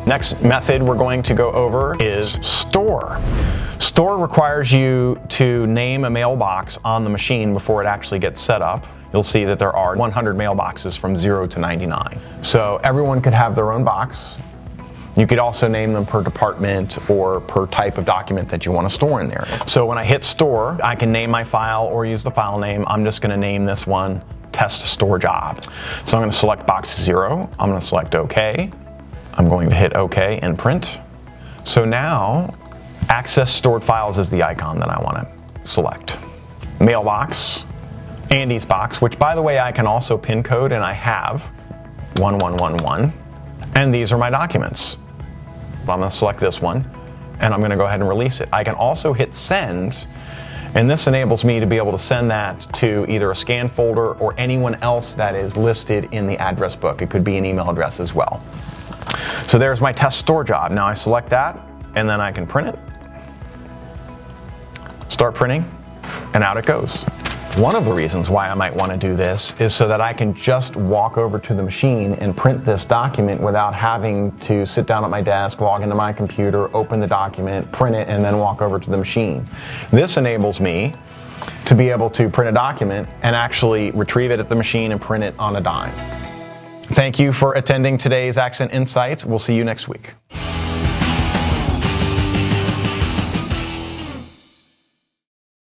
Next method we're going to go over is store. Store requires you to name a mailbox on the machine before it actually gets set up. You'll see that there are 100 mailboxes from 0 to 99. So everyone could have their own box. You could also name them per department or per type of document that you want to store in there. So when I hit store, I can name my file or use the file name. I'm just going to name this one test store job. So I'm going to select box 0. I'm going to select OK. I'm going to hit OK and print. So now access stored files is the icon that I want to select. Mailbox, Andy's box, which by the way I can also pin code, and I have 1111. And these are my documents. I'm going to select this one and I'm going to go ahead and release it. I can also hit send, and this enables me to be able to send that to either a scan folder or anyone else that is listed in the address book. It could be an email address as well. So there's my test store job. Now I select that and then I can print it, start printing, and out it goes. One of the reasons why I might want to do this is so that I can just walk over to the machine and print this document without having to sit down at my desk, log into my computer, open the document, print it, and then walk over to the machine. This enables me to be able to print a document and actually retrieve it at the machine and print it on a dime. Thank you for attending today's Accent Insights. We'll see you next week.